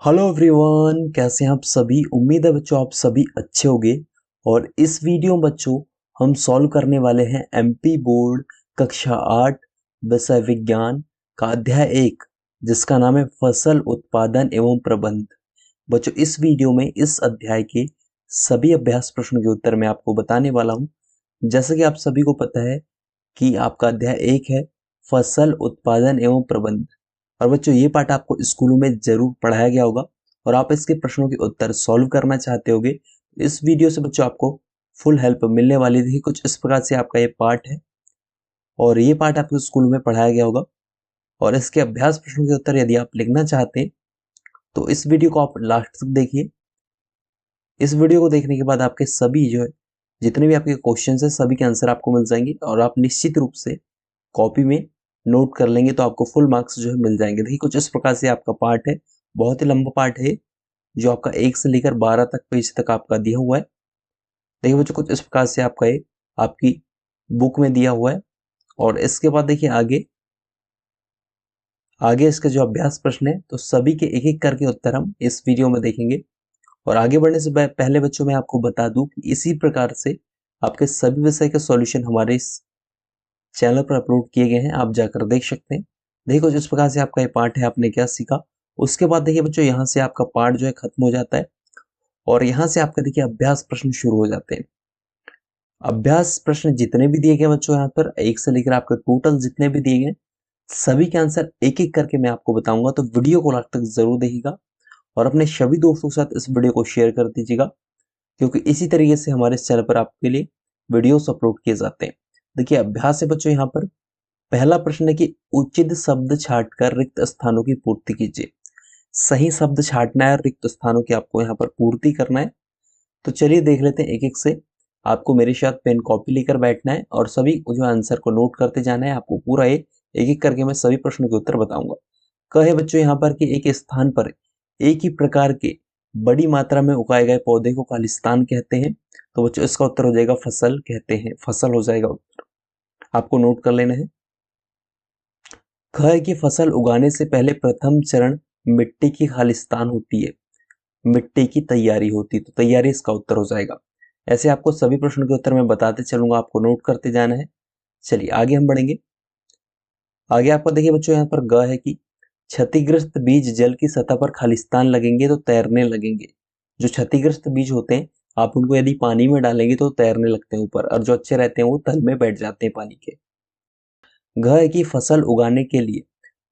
Hello everyone, कैसे हैं आप सभी। उम्मीद है बच्चों आप सभी अच्छे होंगे। और इस वीडियो में बच्चों हम सॉल्व करने वाले हैं एमपी बोर्ड कक्षा 8 विषय विज्ञान का अध्याय 1 जिसका नाम है फसल उत्पादन एवं प्रबंध। बच्चों इस वीडियो में इस अध्याय के सभी अभ्यास प्रश्नों के उत्तर मैं आपको बताने वाला हूं। जैसा कि आप सभी को पता है कि आपका अध्याय 1 है फसल उत्पादन एवं प्रबंध। और बच्चों ये पाठ आपको स्कूलों में जरूर पढ़ाया गया होगा और आप इसके प्रश्नों के उत्तर सॉल्व करना चाहते होगे। इस वीडियो से बच्चों आपको फुल हेल्प मिलने वाली थी। कुछ इस प्रकार से आपका ये पाठ है और ये पाठ आपको स्कूल में पढ़ाया गया होगा। और इसके अभ्यास प्रश्नों के उत्तर यदि आप लिखना चाहते हैं तो इस वीडियो को आप लास्ट तक देखिए। इस वीडियो को देखने के बाद आपके सभी जो है जितने भी आपके क्वेश्चन है सभी के आंसर आपको मिल जाएंगे और आप निश्चित रूप से कॉपी में नोट कर लेंगे तो आपको फुल मार्क्स जो है मिल जाएंगे। देखिए कुछ इस प्रकार से आपका पार्ट है, बहुत ही लंबा पार्ट है जो आपका 1 से लेकर 12 तक पेज तक आपका दिया हुआ है। देखिए बच्चों कुछ इस प्रकार से आपका ये आपकी बुक में दिया हुआ है। और इसके बाद देखिए आगे आगे इसके जो अभ्यास प्रश्न है तो सभी के एक एक करके उत्तर हम इस वीडियो में देखेंगे। और आगे बढ़ने से पहले बच्चों मैं आपको बता दूं कि इसी प्रकार से आपके सभी विषय के सॉल्यूशन हमारे इस चैनल पर अपलोड किए गए हैं, आप जाकर देख सकते हैं। देखिए कुछ इस प्रकार से आपका ये पाठ है, आपने क्या सीखा। उसके बाद देखिए बच्चों यहाँ से आपका पाठ जो है खत्म हो जाता है और यहाँ से आपका देखिए अभ्यास प्रश्न शुरू हो जाते हैं। अभ्यास प्रश्न जितने भी दिए गए बच्चों यहाँ पर 1 से लेकर आपके टोटल जितने भी दिए गए सभी के आंसर एक एक करके मैं आपको बताऊंगा, तो वीडियो को लास्ट तक जरूर देखिएगा और अपने सभी दोस्तों के साथ इस वीडियो को शेयर कर दीजिएगा क्योंकि इसी तरीके से हमारे इस चैनल पर आपके लिए वीडियोस अपलोड किए जाते हैं। देखिए अभ्यास है बच्चों यहाँ पर पहला प्रश्न है कि उचित शब्द छांटकर रिक्त स्थानों की पूर्ति कीजिए। सही शब्द छांटना है, रिक्त स्थानों की आपको यहाँ पर पूर्ति करना है। तो चलिए देख लेते हैं एक एक से। आपको मेरे साथ पेन कॉपी लेकर बैठना है और सभी जो आंसर को नोट करते जाना है। आपको पूरा एक एक करके मैं सभी प्रश्नों के उत्तर बताऊंगा। कहे बच्चों यहाँ पर कि एक स्थान पर एक ही प्रकार के बड़ी मात्रा में उगाए गए पौधे को खालिस्तान कहते हैं। तो बच्चों इसका उत्तर हो जाएगा फसल कहते हैं, फसल हो जाएगा उत्तर। आपको नोट कर लेना है। ख है कि फसल उगाने से पहले प्रथम चरण मिट्टी की खालिस्तान होती है, मिट्टी की तैयारी होती है, तो तैयारी इसका उत्तर हो जाएगा। ऐसे आपको सभी प्रश्नों के उत्तर मैं बताते चलूंगा, आपको नोट करते जाना है। चलिए आगे हम बढ़ेंगे। आगे आपको देखिए बच्चों यहाँ पर ग है कि क्षतिग्रस्त बीज जल की सतह पर खालिस्तान लगेंगे तो तैरने लगेंगे। जो क्षतिग्रस्त बीज होते हैं आप उनको यदि पानी में डालेंगे तो तैरने लगते हैं ऊपर, और जो अच्छे रहते हैं वो तल में बैठ जाते हैं पानी के। घ है कि फसल उगाने के लिए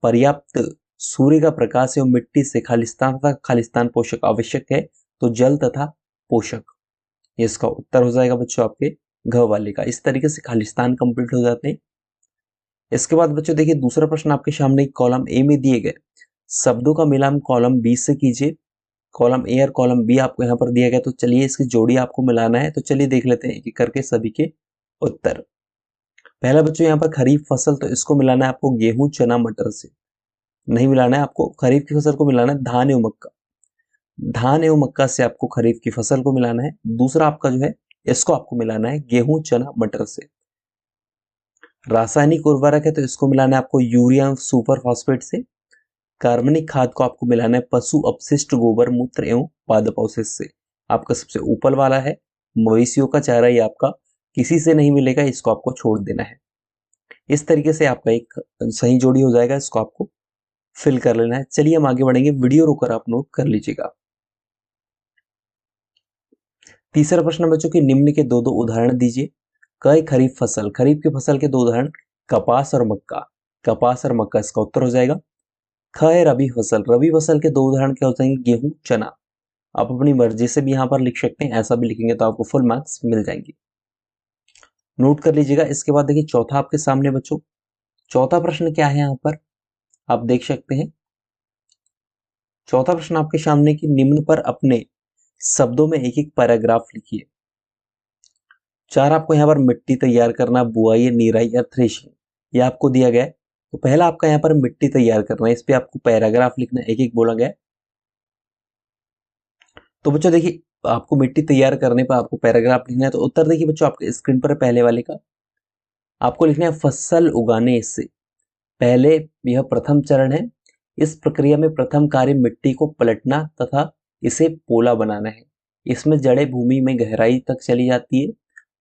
पर्याप्त सूर्य का प्रकाश एवं मिट्टी से खालिस्तान तथा खालिस्तान पोषक आवश्यक है, तो जल तथा पोषक, ये इसका उत्तर हो जाएगा बच्चों आपके घ वाले का। इस तरीके से खालिस्तान कंप्लीट हो जाते हैं। इसके बाद बच्चों देखिए दूसरा प्रश्न आपके सामने कॉलम ए में दिए गए शब्दों का मिलान कॉलम बी से कीजिए। कॉलम ए और कॉलम बी आपको यहाँ पर दिया गया, तो चलिए इसकी जोड़ी आपको मिलाना है। तो चलिए देख लेते हैं एक एक करके सभी के उत्तर। पहला बच्चों यहाँ पर खरीफ फसल, तो इसको मिलाना है आपको गेहूं चना मटर से। नहीं मिलाना है आपको, खरीफ की फसल को मिलाना है धान एवं मक्का। धान एवं मक्का से आपको खरीफ की फसल को मिलाना है। दूसरा आपका जो है इसको आपको मिलाना है गेहूं चना मटर से। रासायनिक उर्वरक है तो इसको मिलाना है आपको यूरिया एवं सुपर फॉस्फेट से। कार्बनिक खाद को आपको मिलाना है पशु अपशिष्ट गोबर मूत्र एवं पादप अवशेष से। आपका सबसे ऊपर वाला है मवेशियों का चारा, ये आपका किसी से नहीं मिलेगा, इसको आपको छोड़ देना है। इस तरीके से आपका एक सही जोड़ी हो जाएगा, इसको आपको फिल कर लेना है। चलिए हम आगे बढ़ेंगे, वीडियो रोकर आप नोट कर लीजिएगा। तीसरा प्रश्न बच्चों की निम्न के दो दो उदाहरण दीजिए। कई खरीफ फसल, खरीफ की फसल के दो उदाहरण कपास और मक्का। कपास और मक्का इसका उत्तर हो जाएगा। ख है रबी फसल, रबी फसल के दो उदाहरण क्या हो जाएंगे गेहूं चना। आप अपनी मर्जी से भी यहाँ पर लिख सकते हैं, ऐसा भी लिखेंगे तो आपको फुल मार्क्स मिल जाएंगे। नोट कर लीजिएगा। इसके बाद देखिए चौथा आपके सामने बच्चों, चौथा प्रश्न क्या है यहाँ पर आप देख सकते हैं। चौथा प्रश्न आपके सामने की निम्न पर अपने शब्दों में एक एक पैराग्राफ लिखिए। चार आपको यहाँ पर मिट्टी तैयार करना, बुआई निराई या थ्रेशिंग, ये आपको दिया गया है। तो पहला आपका यहाँ पर मिट्टी तैयार करना है, इस पे आपको पैराग्राफ लिखना है, एक एक बोला गया है। तो बच्चों देखिए आपको मिट्टी तैयार करने पर आपको पैराग्राफ लिखना है। तो उत्तर देखिए बच्चों आपके स्क्रीन पर पहले वाले का आपको लिखना है फसल उगाने से पहले, यह प्रथम चरण है। इस प्रक्रिया में प्रथम कार्य मिट्टी को पलटना तथा इसे पोला बनाना है। इसमें जड़ें भूमि में गहराई तक चली जाती है।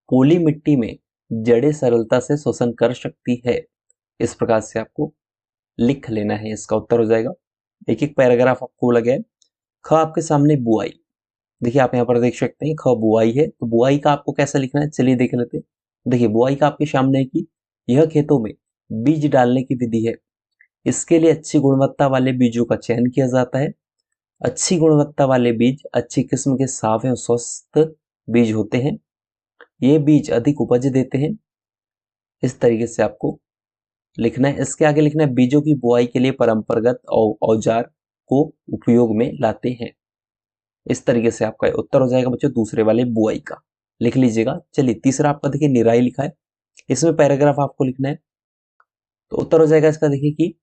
पोली मिट्टी में जड़ें सरलता से शोषण कर सकती है। इस प्रकार से आपको लिख लेना है। इसका उत्तर हो जाएगा, एक एक पैराग्राफ आपको लगे। ख आपके सामने बुआई, देखिए आप यहाँ पर देख सकते हैं ख बुआई है, तो बुआई का आपको कैसा लिखना है चलिए देख लेते हैं। देखिए बुआई का आपके सामने है कि यह खेतों में बीज डालने की विधि है। इसके लिए अच्छी गुणवत्ता वाले बीजों का चयन किया जाता है। अच्छी गुणवत्ता वाले बीज अच्छी किस्म के साफ एवं स्वस्थ बीज होते हैं। ये बीज अधिक उपज देते हैं। इस तरीके से आपको लिखना है। इसके आगे लिखना है बीजों की बुआई के लिए परंपरागत औजार को उपयोग में लाते हैं। इस तरीके से आपका उत्तर हो जाएगा बच्चों दूसरे वाले बुआई का, लिख लीजिएगा। चलिए तीसरा आपका देखिए निराई लिखा है, इसमें पैराग्राफ आपको लिखना है। तो उत्तर हो जाएगा इसका देखिए कि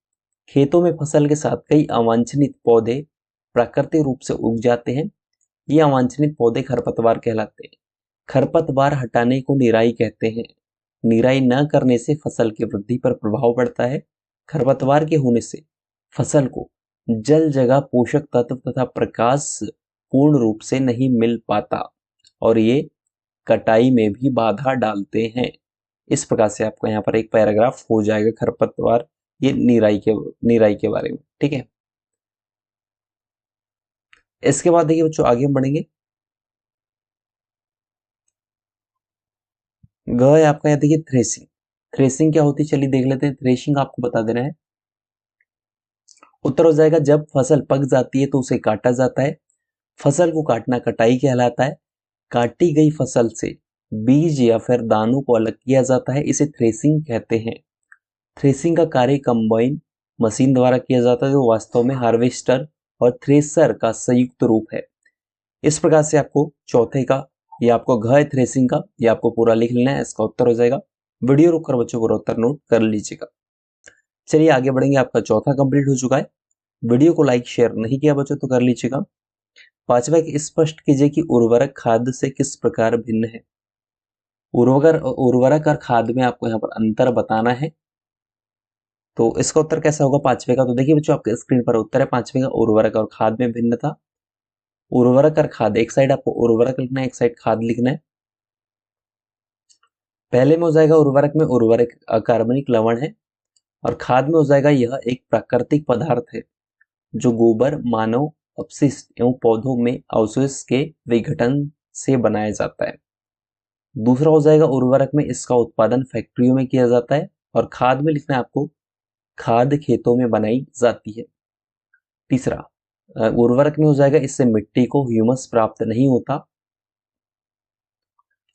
खेतों में फसल के साथ कई अवांछनित पौधे प्राकृतिक रूप से उग जाते हैं। ये अवांछनित पौधे खरपतवार कहलाते हैं। खरपतवार हटाने को निराई कहते हैं। निराई न करने से फसल की वृद्धि पर प्रभाव पड़ता है। खरपतवार के होने से फसल को जल जगह पोषक तत्व तथा प्रकाश पूर्ण रूप से नहीं मिल पाता और ये कटाई में भी बाधा डालते हैं। इस प्रकार से आपको यहाँ पर एक पैराग्राफ हो जाएगा खरपतवार ये निराई के बारे में, ठीक है। इसके बाद देखिए बच्चों आगे हम बढ़ेंगे। ग है आपका यहाँ देखिए थ्रेसिंग। थ्रेसिंग क्या होती है चलिए देख लेते हैं। थ्रेसिंग आपको बता देना है। उत्तर हो जाएगा जब फसल पक जाती है तो उसे काटा जाता है। फसल को काटना कटाई कहलाता है। काटी गई फसल से बीज या फिर दानों को अलग किया जाता है, इसे थ्रेसिंग कहते हैं। थ्रेसिंग का कार्य कंबाइन मशीन द्वारा किया जाता है जो वास्तव में हार्वेस्टर और थ्रेसर का संयुक्त रूप है। इस प्रकार से आपको चौथे का ये आपको घ थ्रेसिंग का ये आपको पूरा लिख लेना है। इसका उत्तर हो जाएगा। वीडियो रोककर बच्चों पूरा उत्तर नोट कर लीजिएगा। चलिए आगे बढ़ेंगे। आपका चौथा कंप्लीट हो चुका है। वीडियो को लाइक शेयर नहीं किया बच्चों तो कर लीजिएगा। पांचवा स्पष्ट कीजिए कि उर्वरक खाद से किस प्रकार भिन्न है। उर्वरक और खाद में आपको यहाँ पर अंतर बताना है। तो इसका उत्तर कैसा होगा पांचवे का, तो देखिए बच्चों आपके स्क्रीन पर उत्तर है पांचवे का, उर्वरक और खाद में भिन्नता। उर्वरक और खाद, एक साइड आपको उर्वरक लिखना है, एक साइड खाद लिखना है। पहले में हो जाएगा उर्वरक में उर्वरक अकार्बनिक लवण है और खाद में हो जाएगा यह एक प्राकृतिक पदार्थ है जो गोबर, मानव अपशिष्ट एवं पौधों में अवशेष के विघटन से बनाया जाता है। दूसरा हो जाएगा उर्वरक में इसका उत्पादन फैक्ट्रियों में किया जाता है और खाद में लिखना है आपको खाद खेतों में बनाई जाती है। तीसरा उर्वरक में हो जाएगा इससे मिट्टी को ह्यूमस प्राप्त नहीं होता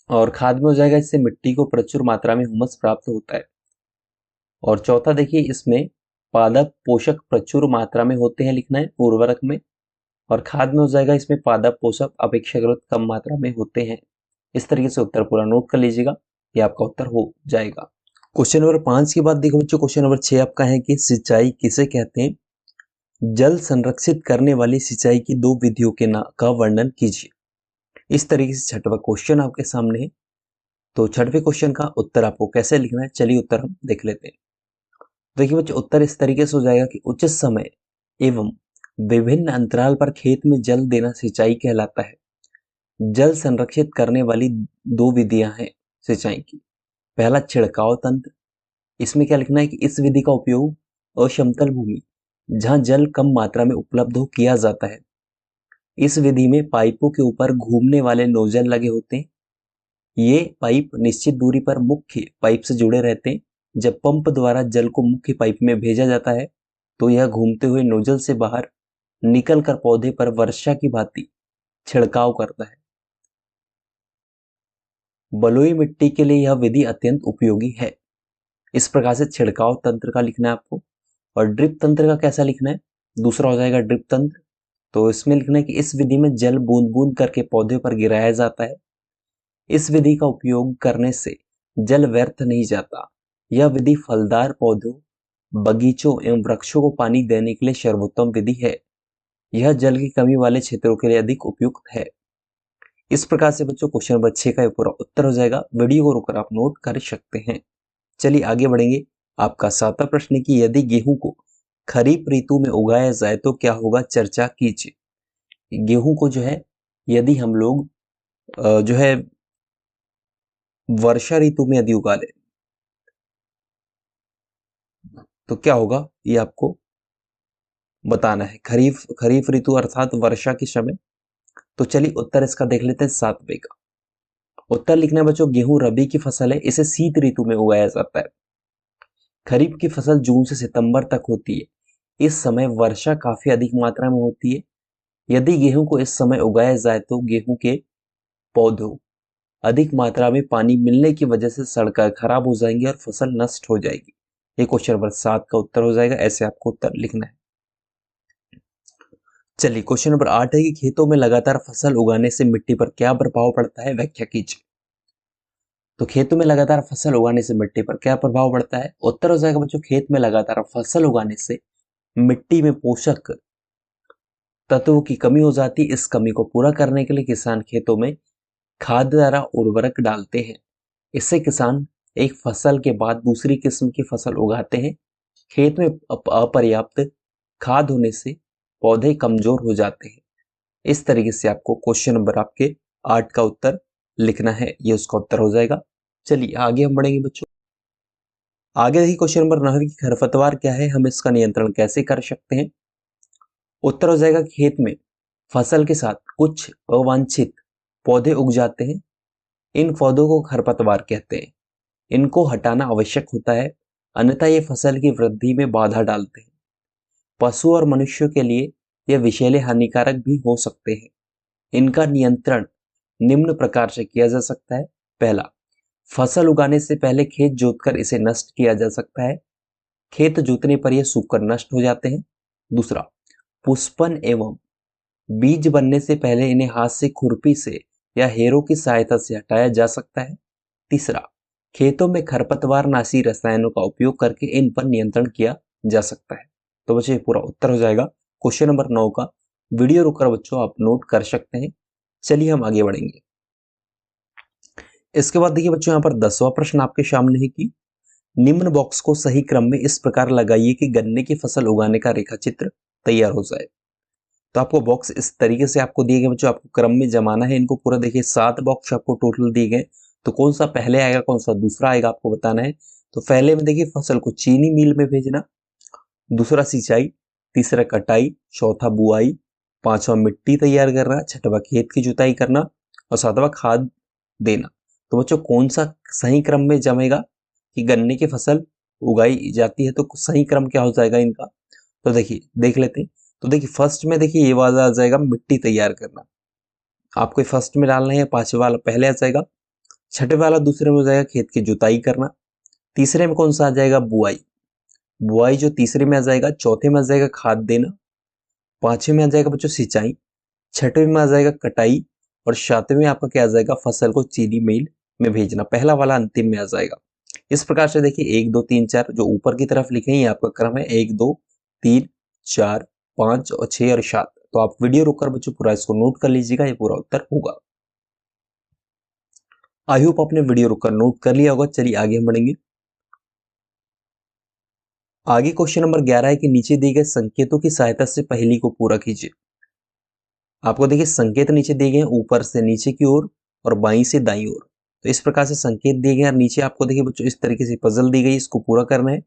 और खाद में हो जाएगा इससे मिट्टी को प्रचुर मात्रा में ह्यूमस प्राप्त होता है। और चौथा देखिए इसमें पादप पोषक प्रचुर मात्रा में होते हैं लिखना है उर्वरक में, और खाद में हो जाएगा इसमें पादप पोषक अपेक्षाकृत कम मात्रा में होते हैं। इस तरीके से उत्तर पूरा नोट कर लीजिएगा, ये आपका उत्तर हो जाएगा। क्वेश्चन नंबर 5 के बाद देखो बच्चों क्वेश्चन नंबर 6 आपका है कि सिंचाई किसे कहते हैं। जल संरक्षित करने वाली सिंचाई की दो विधियों के का वर्णन कीजिए। इस तरीके से छठवां क्वेश्चन आपके सामने है। तो छठवें क्वेश्चन का उत्तर आपको कैसे लिखना है चलिए उत्तर हम देख लेते हैं। देखिए बच्चों उत्तर इस तरीके से हो जाएगा कि उचित समय एवं विभिन्न अंतराल पर खेत में जल देना सिंचाई कहलाता है। जल संरक्षित करने वाली दो विधियां हैं सिंचाई की। पहला छिड़काव तंत्र, इसमें क्या लिखना है कि इस विधि का उपयोग असमतल भूमि जहां जल कम मात्रा में उपलब्ध हो किया जाता है। इस विधि में पाइपों के ऊपर घूमने वाले नोजल लगे होते हैं। ये पाइप निश्चित दूरी पर मुख्य पाइप से जुड़े रहते हैं। जब पंप द्वारा जल को मुख्य पाइप में भेजा जाता है तो यह घूमते हुए नोजल से बाहर निकलकर पौधे पर वर्षा की भांति छिड़काव करता है। बलुई मिट्टी के लिए यह विधि अत्यंत उपयोगी है। इस प्रकार से छिड़काव तंत्र का लिखना है आपको। और ड्रिप तंत्र का कैसा लिखना है, दूसरा हो जाएगा ड्रिप तंत्र। तो इसमें लिखना है कि इस विधि में जल बूंद बूंद करके पौधे पर गिराया जाता है। इस विधि का उपयोग करने से जल व्यर्थ नहीं जाता। यह विधि फलदार पौधों, बगीचों एवं वृक्षों को पानी देने के लिए सर्वोत्तम विधि है। यह जल की कमी वाले क्षेत्रों के लिए अधिक उपयुक्त है। इस प्रकार से बच्चों क्वेश्चन नंबर 6 का पूरा उत्तर हो जाएगा। वीडियो को रुककर आप नोट कर सकते हैं। चलिए आगे बढ़ेंगे। आपका 7वां प्रश्न है कि यदि गेहूं को खरीफ ऋतु में उगाया जाए तो क्या होगा, चर्चा कीजिए। गेहूं को जो है यदि हम लोग जो है वर्षा ऋतु में यदि उगा ले तो क्या होगा, ये आपको बताना है। खरीफ खरीफ ऋतु अर्थात वर्षा के समय। तो चलिए उत्तर इसका देख लेते हैं 7 का। उत्तर लिखना है बच्चों, गेहूं रबी की फसल है, इसे शीत ऋतु में उगाया जाता है। खरीफ की फसल जून से सितंबर तक होती है। इस समय वर्षा काफी अधिक मात्रा में होती है। यदि गेहूं को इस समय उगाया जाए तो गेहूं के पौधों अधिक मात्रा में पानी मिलने की वजह से सड़कर खराब हो जाएंगे और फसल नष्ट हो जाएगी। ये क्वेश्चन नंबर 7 का उत्तर हो जाएगा। ऐसे आपको उत्तर लिखना है। चलिए क्वेश्चन नंबर 8 है कि खेतों में लगातार फसल उगाने से मिट्टी पर क्या प्रभाव पड़ता है, व्याख्या कीजिए। तो खेतों में लगातार फसल उगाने से मिट्टी पर क्या प्रभाव पड़ता है। उत्तर हो जाएगा बच्चों, खेत में लगातार फसल उगाने से मिट्टी में पोषक तत्वों की कमी हो जाती है। इस कमी को पूरा करने के लिए किसान खेतों में खाद द्वारा उर्वरक डालते हैं। इससे किसान एक फसल के बाद दूसरी किस्म की फसल उगाते हैं। खेत में अपर्याप्त खाद होने से पौधे कमजोर हो जाते हैं। इस तरीके से आपको क्वेश्चन नंबर आपके 8 का उत्तर लिखना है, ये उसका उत्तर हो जाएगा। चलिए आगे हम बढ़ेंगे बच्चों। आगे देखिए क्वेश्चन नंबर 9 की खरपतवार क्या है, हम इसका नियंत्रण कैसे कर सकते हैं। उत्तर हो जाएगा, खेत में फसल के साथ कुछ अवांछित पौधे उग जाते हैं। इन पौधों को खरपतवार कहते हैं। इनको हटाना आवश्यक होता है, अन्यथा ये फसल की वृद्धि में बाधा डालते हैं। पशु और मनुष्यों के लिए ये विषैले हानिकारक भी हो सकते हैं। इनका नियंत्रण निम्न प्रकार से किया जा सकता है। पहला, फसल उगाने से पहले खेत जोतकर इसे नष्ट किया जा सकता है। खेत जोतने पर यह सूखकर नष्ट हो जाते हैं। दूसरा, पुष्पन एवं बीज बनने से पहले इन्हें हाथ से, खुरपी से या हेरों की सहायता से हटाया जा सकता है। तीसरा, खेतों में खरपतवार नाशी रसायनों का उपयोग करके इन पर नियंत्रण किया जा सकता है। तो बच्चों ये पूरा उत्तर हो जाएगा क्वेश्चन नंबर 9 का। वीडियो रुककर बच्चों आप नोट कर सकते हैं। चलिए हम आगे बढ़ेंगे। इसके बाद देखिए बच्चों, यहाँ पर 10वां प्रश्न आपके सामने है कि निम्न बॉक्स को सही क्रम में इस प्रकार लगाइए कि गन्ने की फसल उगाने का रेखा चित्र तैयार हो जाए। तो आपको बॉक्स इस तरीके से आपको दिए गए बच्चों, आपको क्रम में जमाना है इनको पूरा। देखिए 7 बॉक्स आपको टोटल दिए गए, तो कौन सा पहले आएगा कौन सा दूसरा आएगा आपको बताना है। तो पहले में देखिए फसल को चीनी मिल में भेजना, दूसरा सिंचाई, तीसरा कटाई, चौथा बुआई, पांचवा मिट्टी तैयार करना, छठवा खेत की जुताई करना और सातवां खाद देना। तो बच्चों कौन सा सही क्रम में जमेगा कि गन्ने की फसल उगाई जाती है, तो सही क्रम क्या हो जाएगा इनका। तो देखिए देख लेते हैं। तो देखिए फर्स्ट में देखिए ये वाला आ जाएगा मिट्टी तैयार करना, आपको फर्स्ट में डालना है। पांचवा वाला पहले आ जाएगा। छठे वाला दूसरे में हो जाएगा खेत की जुताई करना। तीसरे में कौन सा आ जाएगा, बुआई। बुआई जो तीसरे में आ जाएगा। चौथे में आ जाएगा खाद देना। पांचवें में आ जाएगा बच्चों सिंचाई। छठवें में आ जाएगा कटाई और सातवें में आपका क्या आ जाएगा, फसल को चीनी मिल में भेजना। पहला वाला अंतिम में आ जाएगा। इस प्रकार से देखिए 1 2 3 4 जो ऊपर की तरफ लिखे हैं ये आपका क्रम है। 1 2 3 4 5 और 6 और 7। तो आप वीडियो रोककर बच्चों पूरा इसको नोट कर लीजिएगा, ये पूरा उत्तर होगा। आई होप आपने वीडियो रोककर नोट कर लिया होगा। चलिए आगे हम बढ़ेंगे। आगे क्वेश्चन नंबर 11 है कि नीचे दिए गए संकेतों की सहायता से पहेली को पूरा कीजिए। आपको देखिए संकेत नीचे दिए गए हैं, ऊपर से नीचे की ओर और बाईं से दाईं ओर। तो इस प्रकार से संकेत दिए गए हैं। नीचे आपको देखिए बच्चों इस तरीके से पजल दी गई, इसको पूरा करना है।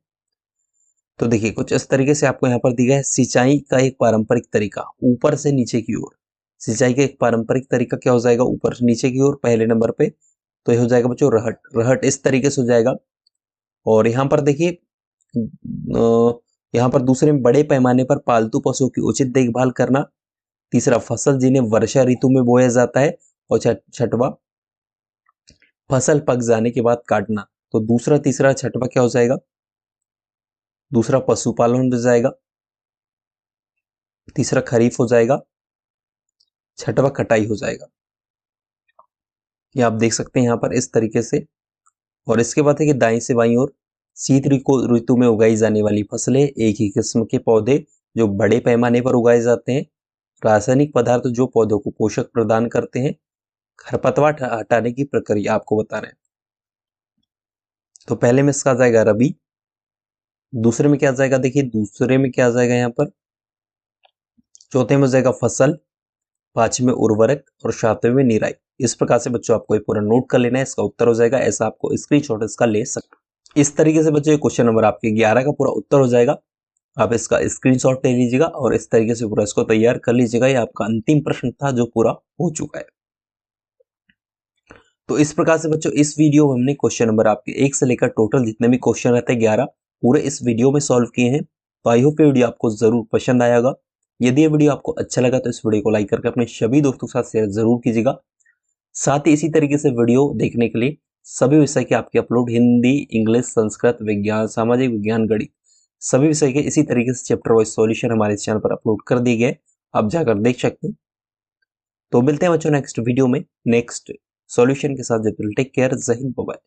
तो देखिए कुछ इस तरीके से आपको यहाँ पर दिया है, सिंचाई का एक पारंपरिक तरीका ऊपर से नीचे की ओर। सिंचाई का एक पारंपरिक तरीका क्या हो जाएगा, ऊपर से नीचे की ओर पहले नंबर पे। तो ये हो जाएगा बच्चों रहट। रहट इस तरीके से हो जाएगा। और यहाँ पर देखिए यहाँ पर दूसरे में बड़े पैमाने पर पालतू पशुओं की उचित देखभाल करना। तीसरा, फसल जिन्हें वर्षा ऋतु में बोया जाता है। और छठवा, फसल पक जाने के बाद काटना। तो दूसरा तीसरा छठवा क्या हो जाएगा, दूसरा पशुपालन हो जाएगा, तीसरा खरीफ हो जाएगा, छठवा कटाई हो जाएगा। ये आप देख सकते हैं यहाँ पर इस तरीके से। और इसके बाद है कि दाएं से बाईं ओर शीत ऋतु में उगाई जाने वाली फसलें, एक ही किस्म के पौधे जो बड़े पैमाने पर उगाए जाते हैं, रासायनिक पदार्थ जो पौधों को पोषक प्रदान करते हैं, खरपतवार हटाने की प्रक्रिया आपको बता रहे हैं। तो पहले में इसका आ जाएगा रबी, दूसरे में क्या आ जाएगा, देखिए दूसरे में क्या आ जाएगा यहाँ पर, चौथे में हो जाएगा फसल, पांचवें में उर्वरक और सातवें में निराई। इस प्रकार से बच्चों आपको ये पूरा नोट कर लेना है, इसका उत्तर हो जाएगा, ऐसा आपको स्क्रीनशॉट इसका ले सकते हैं। इस तरीके से बच्चों क्वेश्चन नंबर आपके 11 का पूरा उत्तर हो जाएगा। आप इसका स्क्रीनशॉट ले लीजिएगा और इस तरीके से पूरा इसको तैयार कर लीजिएगा। ये आपका अंतिम प्रश्न था जो पूरा हो चुका है। तो इस प्रकार से बच्चों इस वीडियो में हमने क्वेश्चन नंबर आपके 1 से लेकर टोटल जितने भी क्वेश्चन रहते हैं 11 पूरे इस वीडियो में सॉल्व किए हैं। तो आई होप ये वीडियो आपको जरूर पसंद आएगा। यदि ये वीडियो आपको अच्छा लगा तो इस वीडियो को लाइक करके अपने सभी दोस्तों के साथ शेयर जरूर कीजिएगा। साथ ही इसी तरीके से वीडियो देखने के लिए सभी विषय के आपके अपलोड हिंदी, इंग्लिश, संस्कृत, विज्ञान, सामाजिक विज्ञान, गणित सभी विषय के इसी तरीके से चैप्टर वाइज सॉल्यूशन हमारे इस चैनल पर अपलोड कर दिए गए, आप जाकर देख सकते हैं। तो मिलते हैं बच्चों नेक्स्ट वीडियो में नेक्स्ट सॉल्यूशन के साथ। जब तक टेक केयर, जय हिंद, बाय।